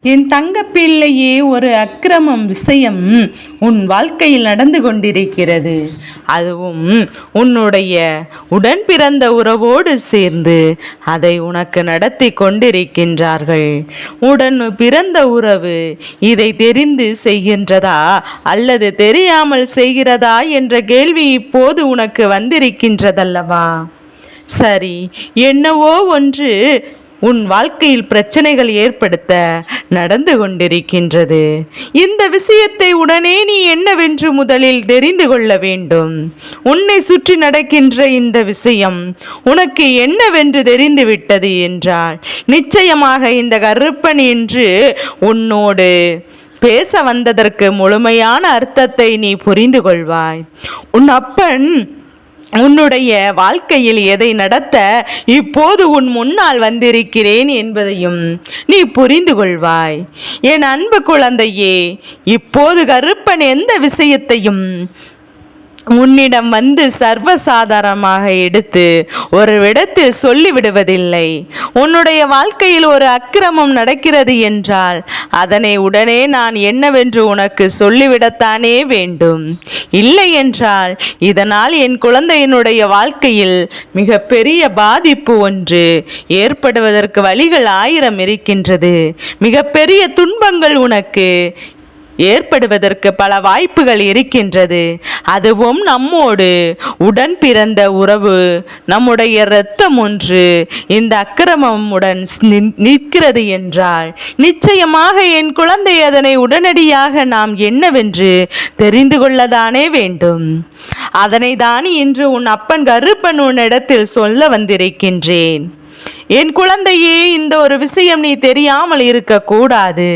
என் தங்க பிள்ளையே, ஒரு அக்கிரமம் விஷயம் உன் வாழ்க்கையில் நடந்து கொண்டிருக்கிறது. அதுவும் உன்னுடைய உடன் பிறந்த உறவோடு சேர்ந்து அதை உனக்கு நடத்தி கொண்டிருக்கின்றார்கள். உடன் பிறந்த உறவு இதை தெரிந்து செய்கின்றதா அல்லது தெரியாமல் செய்கிறதா என்ற கேள்வி இப்போது உனக்கு வந்திருக்கின்றதல்லவா? சரி, என்னவோ ஒன்று உன் வாழ்க்கையில் பிரச்சனைகள் ஏற்படுத்த நடந்து கொண்டிருக்கின்றது. இந்த விஷயத்தை உடனே நீ என்னவென்று முதலில் தெரிந்து கொள்ள வேண்டும். உன்னை சுற்றி நடக்கின்ற இந்த விஷயம் உனக்கு என்னவென்று தெரிந்துவிட்டது என்றால் நிச்சயமாக இந்த கருப்பன் என்று உன்னோடு பேச வந்ததற்கு முழுமையான அர்த்தத்தை நீ புரிந்து கொள்வாய். உன் அப்பன் உன்னுடைய வாழ்க்கையில் எதை நடத்த இப்போது உன் முன்னால் வந்திருக்கிறேன் என்பதையும் நீ புரிந்து கொள்வாய். என் அன்பு குழந்தையே, இப்போது கருப்பன் எந்த விஷயத்தையும் உன்னிடம் வந்து சர்வசாதாரணமாக எடுத்து ஒரு இடத்தில் சொல்லிவிடுவதில்லை. உன்னுடைய வாழ்க்கையில் ஒரு அக்கிரமம் நடக்கிறது என்றால் அதனை உடனே நான் என்னவென்று உனக்கு சொல்லிவிடத்தானே வேண்டும். இல்லை என்றால் இதனால் என் குழந்தையினுடைய வாழ்க்கையில் மிக பெரிய பாதிப்பு ஒன்று ஏற்படுவதற்கு வழிகள் 1000 இருக்கின்றது. மிக பெரிய துன்பங்கள் உனக்கு ஏற்படுவதற்கு பல வாய்ப்புகள் இருக்கின்றது. அதுவும் நம்மோடு உடன் பிறந்த உறவு, நம்முடைய இரத்தம் ஒன்று இந்த அக்கிரமமுடன் நிற்கிறது என்றால் நிச்சயமாக என் குழந்தை அதனை உடனடியாக நாம் என்னவென்று தெரிந்து கொள்ளதானே வேண்டும். அதனை தான் இன்று உன் அப்பன் கருப்பன் உன்னிடத்தில் சொல்ல வந்திருக்கின்றேன். என் குழந்தையே, இந்த ஒரு விஷயம் நீ தெரியாமல் இருக்கக்கூடாது.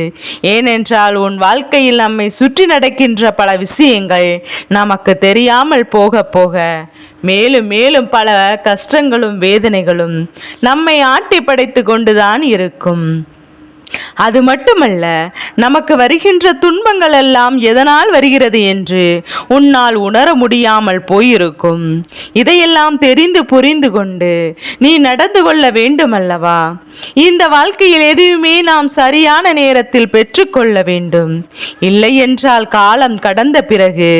ஏனென்றால் உன் வாழ்க்கையில் நம்மை சுற்றி நடக்கின்ற பல விஷயங்கள் நமக்கு தெரியாமல் போக போக மேலும் மேலும் பல கஷ்டங்களும் வேதனைகளும் நம்மை ஆட்டி படைத்து கொண்டுதான் இருக்கும். அது மட்டுமல்ல, நமக்கு வருகின்ற துன்பங்கள் எல்லாம் எதனால் வருகிறது என்று உன்னால் உணர முடியாமல் போயிருக்கும். இதையெல்லாம் தெரிந்து புரிந்து கொண்டு நீ நடந்து கொள்ள வேண்டும் அல்லவா? இந்த வாழ்க்கையில் எதுவுமே நாம் சரியான நேரத்தில் பெற்றுக்கொள்ள வேண்டும். இல்லை என்றால் காலம் கடந்த பிறகு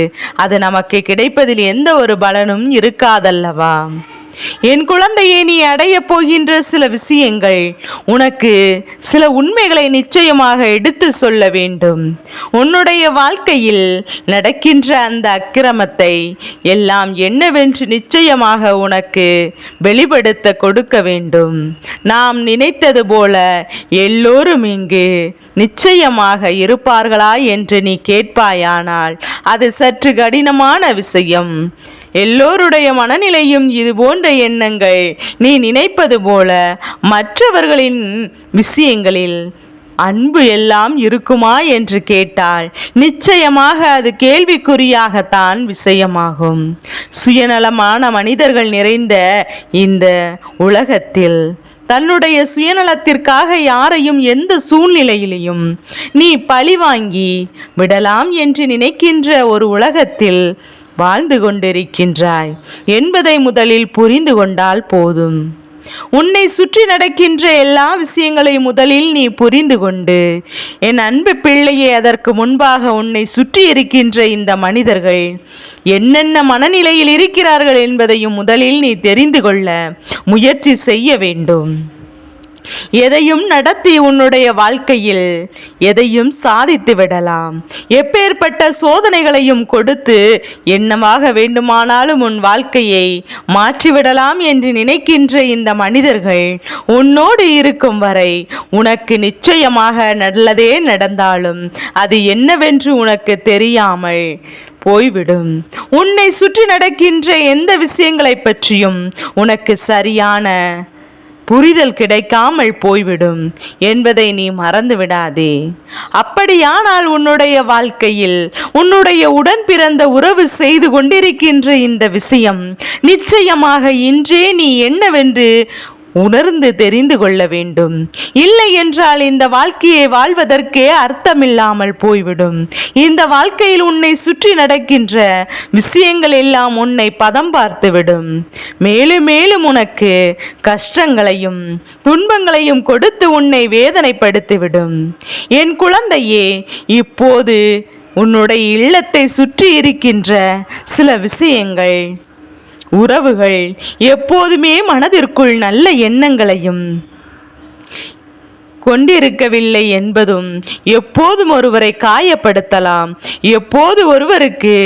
அது நமக்கு கிடைப்பதில் எந்த ஒரு பலனும் இருக்காதல்லவா? என் குழந்தையை, நீ அடைய போகின்ற சில விஷயங்கள் உனக்கு சில உண்மைகளை நிச்சயமாக எடுத்து சொல்ல வேண்டும். உன்னுடைய வாழ்க்கையில் நடக்கின்ற அந்த அக்கிரமத்தை எல்லாம் என்னவென்று நிச்சயமாக உனக்கு வெளிப்படுத்த கொடுக்க வேண்டும். நாம் நினைத்தது போல எல்லோரும் இங்கு நிச்சயமாக இருப்பார்களா என்று நீ கேட்பாயானால் அது சற்று கடினமான விஷயம். எல்லோருடைய மனநிலையும் இது போன்ற எண்ணங்கள் நீ நினைப்பது போல மற்றவர்களின் விஷயங்களில் அன்பு எல்லாம் இருக்குமா என்று கேட்டால் நிச்சயமாக அது கேள்விக்குறியாகத்தான் விஷயமாகும். சுயநலமான மனிதர்கள் நிறைந்த இந்த உலகத்தில் தன்னுடைய சுயநலத்திற்காக யாரையும் எந்த சூழ்நிலையிலையும் நீ பழிவாங்கி விடலாம் என்று நினைக்கின்ற ஒரு உலகத்தில் வாழ்ந்து கொண்டிருக்கின்றாய் என்பதை முதலில் புரிந்து கொண்டால் போதும். உன்னை சுற்றி நடக்கின்ற எல்லா விஷயங்களையும் முதலில் நீ புரிந்து கொண்டு, என் அன்பு பிள்ளையே, அதற்கு முன்பாக உன்னை சுற்றி இருக்கின்ற இந்த மனிதர்கள் என்னென்ன மனநிலையில் இருக்கிறார்கள் என்பதையும் முதலில் நீ தெரிந்து கொள்ள முயற்சி செய்ய வேண்டும். எதையும் நடத்தி உன்னுடைய வாழ்க்கையில் எதையும் சாதித்து விடலாம். எப்பேற்பட்ட சோதனைகளையும் கொடுத்து என்னவாக வேண்டுமானாலும் உன் வாழ்க்கையை மாற்றிவிடலாம் என்று நினைக்கின்ற இந்த மனிதர்கள் உன்னோடு இருக்கும் வரை உனக்கு நிச்சயமாக நல்லதே நடந்தாலும் அது என்னவென்று உனக்கு தெரியாமல் போய்விடும். உன்னை சுற்றி நடக்கின்ற எந்த விஷயங்களை பற்றியும் உனக்கு சரியான புரிதல் கிடைக்காமல் போய்விடும் என்பதை நீ மறந்து விடாதே. அப்படியானால் உன்னுடைய வாழ்க்கையில் உன்னுடைய உடன் பிறந்த உறவு செய்து கொண்டிருக்கின்ற இந்த விஷயம் நிச்சயமாக இன்றே நீ என்னவென்று உணர்ந்து தெரிந்து கொள்ள வேண்டும். இல்லை என்றால் இந்த வாழ்க்கையை வாழ்வதற்கே அர்த்தமில்லாமல் போய்விடும். இந்த வாழ்க்கையில் உன்னை சுற்றி நடக்கின்ற விஷயங்கள் எல்லாம் உன்னை பதம் பார்த்துவிடும். மேலும் மேலும் உனக்கு கஷ்டங்களையும் துன்பங்களையும் கொடுத்து உன்னை வேதனைப்படுத்திவிடும். என் குழந்தையே, இப்போது உன்னுடைய இல்லத்தை சுற்றி இருக்கின்ற சில விஷயங்கள், உறவுகள் எப்போதுமே மனதிற்குள் நல்ல எண்ணங்களையும் கொண்டிருக்கவில்லை என்பதும், எப்போதும் ஒருவரை காயப்படுத்தலாம், எப்போது ஒருவருக்கு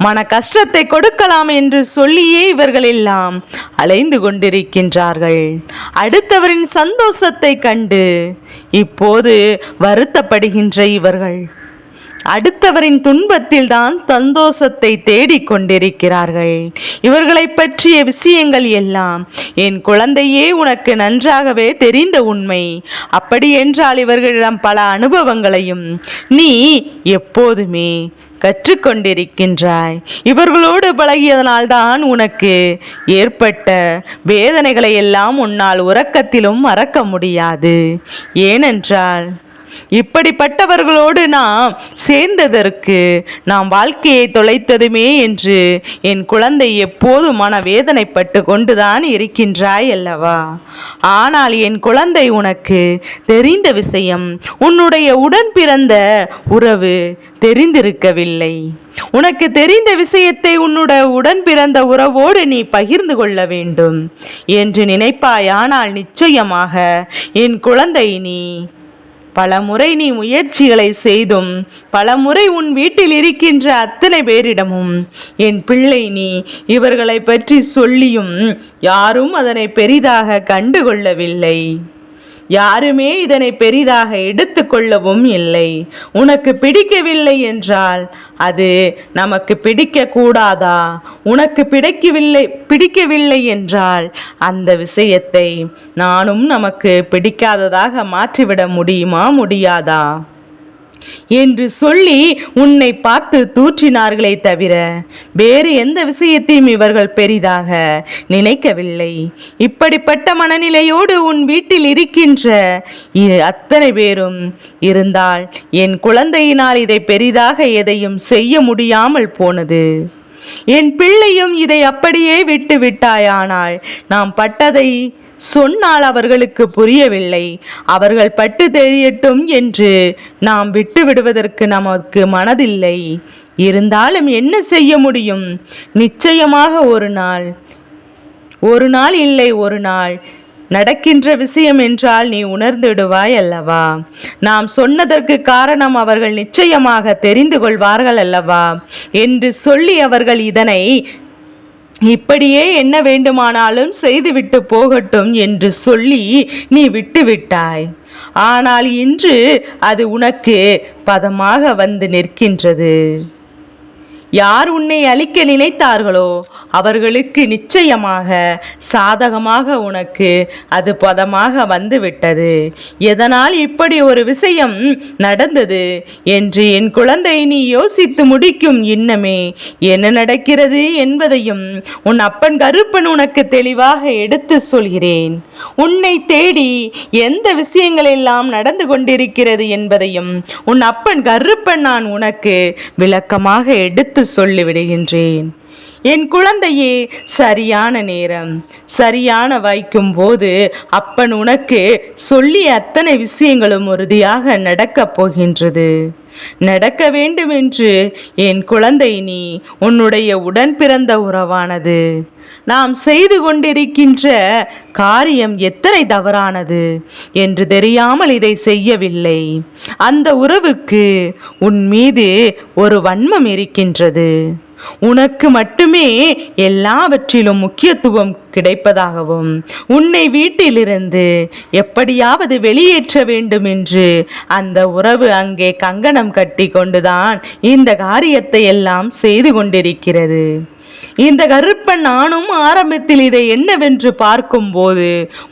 மன கஷ்டத்தை கொடுக்கலாம் என்று சொல்லியே இவர்கள் எல்லாம் அலைந்து கொண்டிருக்கின்றார்கள். அடுத்தவரின் சந்தோஷத்தை கண்டு இப்போது வருத்தப்படுகின்ற இவர்கள் அடுத்தவரின் துன்பத்தில் தான் சந்தோஷத்தை தேடிக்கொண்டிருக்கிறார்கள். இவர்களை பற்றிய விஷயங்கள் எல்லாம் என் குழந்தையே உனக்கு நன்றாகவே தெரிந்த உண்மை. அப்படி என்றால் இவர்களிடம் பல அனுபவங்களையும் நீ எப்போதுமே கற்றுக்கொண்டிருக்கின்றாய். இவர்களோடு பழகியதனால்தான் உனக்கு ஏற்பட்ட வேதனைகளை எல்லாம் உன்னால் உறக்கத்திலும் மறக்க முடியாது. ஏனென்றால் இப்படிப்பட்டவர்களோடு நாம் சேர்ந்ததற்கு நாம் வாழ்க்கையை தொலைத்ததுமே என்று என் குழந்தை எப்போது மனவேதனைப்பட்டு கொண்டுதான் இருக்கின்றாய் அல்லவா? ஆனால் என் குழந்தை, உனக்கு தெரிந்த விஷயம் உன்னுடைய உடன் பிறந்த உறவு தெரிந்திருக்கவில்லை. உனக்கு தெரிந்த விஷயத்தை உன்னுடைய உடன் பிறந்த உறவோடு நீ பகிர்ந்து கொள்ள வேண்டும் என்று நினைப்பாய். ஆனால் நிச்சயமாக என் குழந்தை, நீ பலமுறை நீ முயற்சிகளை செய்தும் பலமுறை உன் வீட்டில் இருக்கின்ற அத்தனை பேரிடமும் என் பிள்ளை நீ இவர்களை பற்றி சொல்லியும் யாரும் அதனை பெரிதாக கண்டுகொள்ளவில்லை. யாருமே இதனை பெரிதாக எடுத்துக்கொள்ளவும் இல்லை. உனக்கு பிடிக்கவில்லை என்றால் அது நமக்கு பிடிக்கக்கூடாதா? உனக்கு பிடிக்கவில்லை என்றால் அந்த விஷயத்தை நானும் நமக்கு பிடிக்காததாக மாற்றிவிட முடியாதா என்று சொல்லி உன்னை பார்த்து தூற்றினார்களே தவிர வேறு எந்த விஷயத்தையும் இவர்கள் பெரிதாக நினைக்கவில்லை. இப்படிப்பட்ட மனநிலையோடு உன் வீட்டில் இருக்கின்ற அத்தனை பேரும் இருந்தால் என் குழந்தையினால் இதை பெரிதாக எதையும் செய்ய முடியாமல் போனது. என் பிள்ளையும் இதை அப்படியே விட்டு விட்டாயானால் நாம் பட்டதை சொன்னால் அவர்களுக்கு புரியவில்லை. அவர்கள் பட்டு தெரியட்டும் என்று நாம் விட்டு விடுவதற்கு நமக்கு மனதில்லை. இருந்தாலும் என்ன செய்ய முடியும்? நிச்சயமாக ஒரு நாள் இல்லை ஒரு நாள் நடக்கின்ற விஷயம் என்றால் நீ உணர்ந்துடுவாய் அல்லவா? நாம் சொன்னதற்கு காரணம் அவர்கள் நிச்சயமாக தெரிந்து கொள்வார்கள் அல்லவா என்று சொல்லி அவர்கள் இதனை இப்படியே என்ன வேண்டுமானாலும் செய்துவிட்டு போகட்டும் என்று சொல்லி நீ விட்டுவிட்டாய். ஆனால் இன்று அது உனக்கு பதமாக வந்து நிற்கின்றது. யார் உன்னை அழிக்க நினைத்தார்களோ அவர்களுக்கு நிச்சயமாக சாதகமாக உனக்கு அது பதமாக வந்துவிட்டது. எதனால் இப்படி ஒரு விஷயம் நடந்தது என்று என் குழந்தை நீ யோசித்து முடிக்கும் இன்னமே என்ன நடக்கிறது என்பதையும் உன் அப்பன் கருப்பன் உனக்கு தெளிவாக எடுத்து சொல்கிறேன். உன்னை தேடி எந்த விஷயங்கள் எல்லாம் நடந்து கொண்டிருக்கிறது என்பதையும் உன் அப்பன் கருப்பன் நான் உனக்கு விளக்கமாக எடுத்து சொல்லிவிடுகின்றேன். என் குழந்தையே, சரியான நேரம் சரியான வைக்கும் போது அப்பன் உனக்கு சொல்லிய அத்தனை விஷயங்களும் உறுதியாக நடக்கப் போகின்றது. நடக்க வேண்டும் என்று என் குழந்தை நீ உன்னுடைய உடன் பிறந்த உறவானது நாம் செய்து கொண்டிருக்கின்ற காரியம் எத்தனை தவறானது என்று தெரியாமல் இதை செய்யவில்லை. அந்த உறவுக்கு உன் மீது ஒரு வன்மம் இருக்கின்றது. உனக்கு மட்டுமே எல்லாவற்றிலும் முக்கியத்துவம் கிடைப்பதாகவும் உன்னை வீட்டிலிருந்து எப்படியாவது வெளியேற்ற வேண்டும் என்று அந்த உறவு அங்கே கங்கணம் கட்டி கொண்டுதான் இந்த காரியத்தை எல்லாம் செய்து கொண்டிருக்கிறது. இந்த கருப்பன் நானும் ஆரம்பத்தில் இதை என்னவென்று பார்க்கும்போது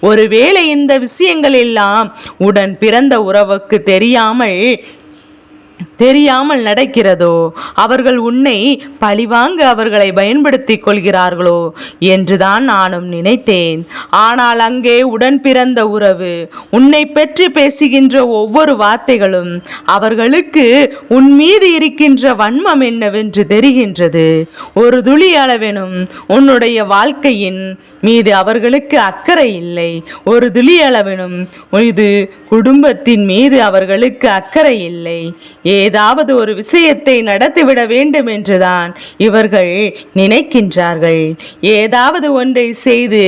ஒருவேளை இந்த விஷயங்கள் எல்லாம் உடன் பிறந்த உறவுக்கு தெரியாமல் தெரியாமல் நடக்கிறதோ, அவர்கள் உன்னை பழிவாங்க அவர்களை பயன்படுத்திக் கொள்கிறார்களோ என்றுதான் நானும் நினைத்தேன். ஆனால் அங்கே உடன் பிறந்த உறவு உன்னை பற்றி பேசுகின்ற ஒவ்வொரு வார்த்தைகளும் அவர்களுக்கு உன் மீது இருக்கின்ற வன்மம் என்னவென்று தெரிகின்றது. ஒரு துளி அளவெனும் உன்னுடைய வாழ்க்கையின் மீது அவர்களுக்கு அக்கறை இல்லை. ஒரு துளி அளவெனும் இது குடும்பத்தின் மீது அவர்களுக்கு அக்கறை இல்லை. ஏதாவது ஒரு விஷயத்தை நடத்திவிட வேண்டும் என்றுதான் இவர்கள் நினைக்கின்றார்கள். ஏதாவது ஒன்றை செய்து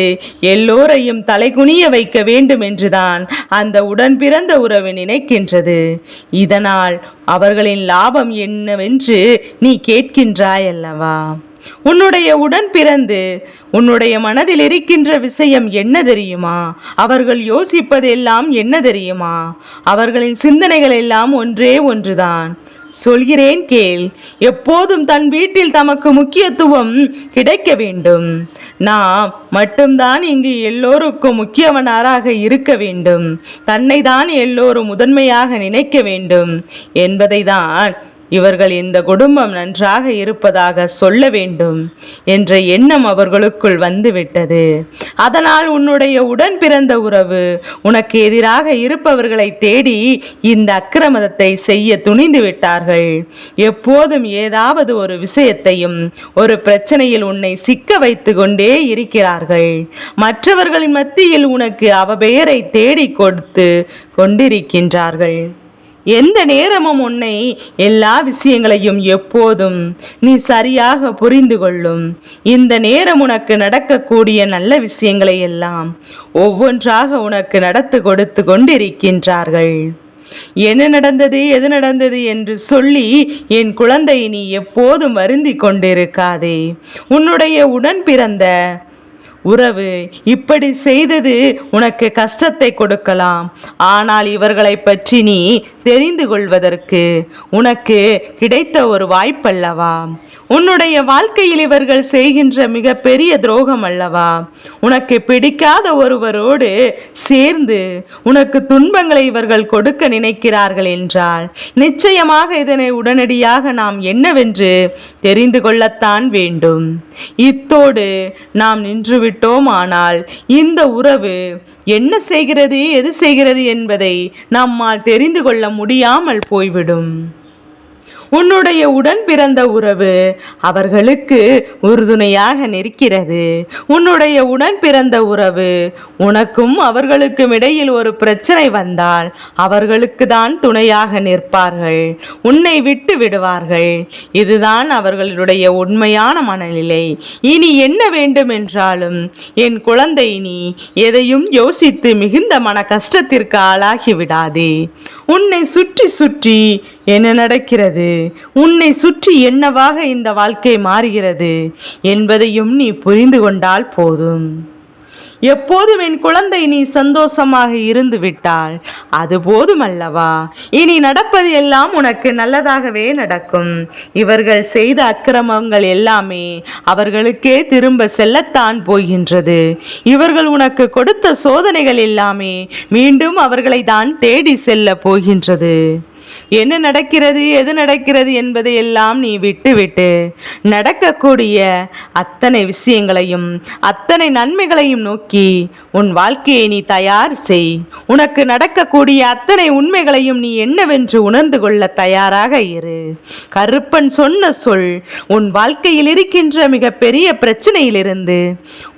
எல்லோரையும் தலைகுனிய வைக்க வேண்டும் என்றுதான் அந்த உடன் பிறந்த உறவு நினைக்கின்றது. இதனால் அவர்களின் லாபம் என்னவென்று நீ கேட்கின்றாய் அல்லவா? உன்னுடைய உடன் பிறந்து உன்னுடைய மனதில் இருக்கின்ற விஷயம் என்ன தெரியுமா? அவர்கள் யோசிப்பதெல்லாம் என்ன தெரியுமா? அவர்களின் சிந்தனைகள் எல்லாம் ஒன்றே ஒன்றுதான். சொல்கிறேன் கேள். எப்போதும் தன் வீட்டில் தமக்கு முக்கியத்துவம் கிடைக்க வேண்டும். நாம் மட்டும்தான் இங்கு எல்லோருக்கும் முக்கியவனாராக இருக்க வேண்டும். தன்னை தான் எல்லோரும் முதன்மையாக நினைக்க வேண்டும் என்பதை தான் இவர்கள் இந்த குடும்பம் நன்றாக இருப்பதாக சொல்ல வேண்டும் என்ற எண்ணம் அவர்களுக்குள் வந்துவிட்டது. அதனால் உன்னுடைய உடன் பிறந்த உறவு உனக்கு எதிராக இருப்பவர்களை தேடி இந்த அக்கிரமத்தை செய்ய துணிந்து விட்டார்கள். எப்போதும் ஏதாவது ஒரு விஷயத்தையும் ஒரு பிரச்சனையில் உன்னை சிக்க வைத்து கொண்டே இருக்கிறார்கள். மற்றவர்களின் மத்தியில் உனக்கு அவபெயரை தேடி கொடுத்து கொண்டிருக்கின்றார்கள். எந்த நேரமும் உன்னை எல்லா விஷயங்களையும் எப்போதும் நீ சரியாக புரிந்து கொள்ளும். இந்த நேரம் உனக்கு நடக்கக்கூடிய நல்ல விஷயங்களை எல்லாம் ஒவ்வொன்றாக உனக்கு நடத்து கொடுத்து கொண்டிருக்கின்றார்கள். என்ன நடந்தது, எது நடந்தது என்று சொல்லி என் குழந்தை நீ எப்போதும் வருந்தி கொண்டிருக்காதே. உன்னுடைய உடன் பிறந்த உறவு இப்படி செய்தது உனக்கு கஷ்டத்தை கொடுக்கலாம். ஆனால் இவர்களை பற்றி நீ தெரிந்து கொள்வதற்கு உனக்கு கிடைத்த ஒரு வாய்ப்பல்லவா? உன்னுடைய வாழ்க்கையில் இவர்கள் செய்கின்ற மிக பெரிய துரோகம் அல்லவா? உனக்கு பிடிக்காத ஒருவரோடு சேர்ந்து உனக்கு துன்பங்களை இவர்கள் கொடுக்க நினைக்கிறார்கள் என்றால் நிச்சயமாக இதனை உடனடியாக நாம் என்னவென்று தெரிந்து கொள்ளத்தான் வேண்டும். இத்தோடு நாம் நின்றுவிட்டு ஆனால் இந்த உறவு என்ன செய்கிறது, எது செய்கிறது என்பதை நம்மால் தெரிந்து கொள்ள முடியாமல் போய்விடும். உன்னுடைய உடன் பிறந்த உறவு அவர்களுக்கு உறுதுணையாக நிற்கிறது. உன்னுடைய உடன் பிறந்த உறவு உனக்கும் அவர்களுக்கும் இடையில் ஒரு பிரச்சனை வந்தால் அவர்களுக்கு தான் துணையாக நிற்பார்கள். உன்னை விட்டு விடுவார்கள். இதுதான் அவர்களுடைய உண்மையான மனநிலை. இனி என்ன வேண்டும் என்றாலும் என் குழந்தை, நீ எதையும் யோசித்து மிகுந்த மன கஷ்டத்திற்கு ஆளாகி விடாதே. உன்னை சுற்றி சுற்றி என்ன நடக்கிறது, உன்னை சுற்றி என்னவாக இந்த வாழ்க்கை மாறுகிறது என்பதையும் நீ புரிந்து கொண்டால் போதும். எப்போதும் என் குழந்தை நீ சந்தோஷமாக இருந்து விட்டால் அது போதும் அல்லவா? இனி நடப்பது எல்லாம் உனக்கு நல்லதாகவே நடக்கும். இவர்கள் செய்த அக்கிரமங்கள் எல்லாமே அவர்களுக்கே திரும்ப செல்லத்தான் போகின்றது. இவர்கள் உனக்கு கொடுத்த சோதனைகள் எல்லாமே மீண்டும் அவர்களை தான் தேடி செல்ல போகின்றது. என்ன நடக்கிறது, எது நடக்கிறது என்பதை எல்லாம் நீ விட்டுவிட்டு நடக்கக்கூடிய அத்தனை விஷயங்களையும் அத்தனை நன்மைகளையும் நோக்கி உன் வாழ்க்கையை நீ தயார் செய். உனக்கு நடக்கக்கூடிய அத்தனை உண்மைகளையும் நீ என்னவென்று உணர்ந்து கொள்ள தயாராக இரு. கருப்பன் சொன்ன சொல் உன் வாழ்க்கையில் இருக்கின்ற மிக பெரிய பிரச்சனையிலிருந்து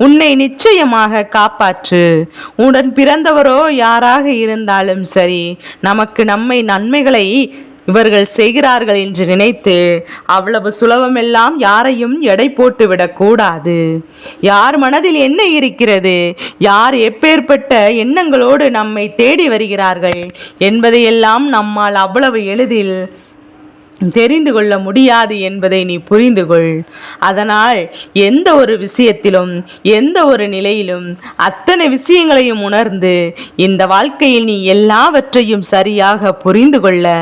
உன்னை நிச்சயமாக காப்பாற்று. உடன் பிறந்தவரோ யாராக இருந்தாலும் சரி, நமக்கு நம்மை நன்மைகளை இவர்கள் செய்கிறார்கள் என்று நினைத்து அவ்வளவு சுலபமெல்லாம் யாரையும் எடை போட்டு விடக்கூடாது. யார் மனதில் என்ன இருக்கிறது, யார் எப்பேற்பட்ட எண்ணங்களோடு நம்மை தேடி வருகிறார்கள் என்பதையெல்லாம் நம்மால் அவ்வளவு எளிதில் தெரிந்து கொள்ள முடியாது என்பதை நீ புரிந்து கொள். அதனால் எந்த ஒரு விஷயத்திலும் எந்த ஒரு நிலையிலும் அத்தனை விஷயங்களையும் உணர்ந்து இந்த வாழ்க்கையில் நீ எல்லாவற்றையும் சரியாக புரிந்து கொள்ள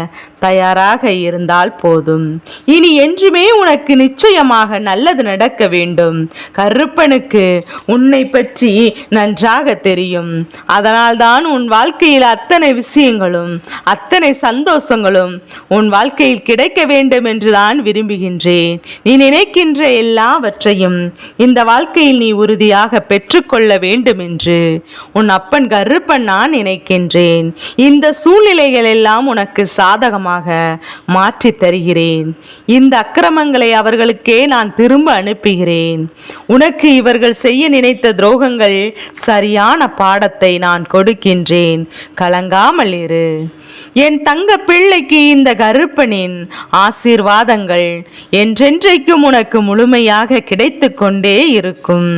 தயாராக இருந்தால் போதும். இனி என்றுமே உனக்கு நிச்சயமாக நல்லது நடக்க வேண்டும். கருப்பனுக்கு உன்னை பற்றி நன்றாக தெரியும். அதனால்தான் உன் வாழ்க்கையில் அத்தனை விஷயங்களும் அத்தனை சந்தோஷங்களும் உன் வாழ்க்கையில் கிடைக்க வேண்டும் என்றுதான் விரும்புகின்றேன். நீ நினைக்கின்ற எல்லாவற்றையும் இந்த வாழ்க்கையில் நீ உறுதியாக பெற்றுக்கொள்ள வேண்டும் என்று உன் அப்பன் கருப்பன் நான் நினைக்கின்றேன். இந்த சூழ்நிலைகள் எல்லாம் உனக்கு சாதகமாக மாற்றி தருகிறேன். இந்த அக்கிரமங்களை அவர்களுக்கே நான் திரும்ப அனுப்புகிறேன். உனக்கு இவர்கள் செய்ய நினைத்த துரோகங்கள் சரியான பாடத்தை நான் கொடுக்கின்றேன். கலங்காமல் இரு. என் தங்க பிள்ளைக்கு இந்த கருப்பனின் ஆசீர்வாதங்கள் என்றென்றைக்கும் உனக்கு முழுமையாக கிடைத்து கொண்டே இருக்கும்.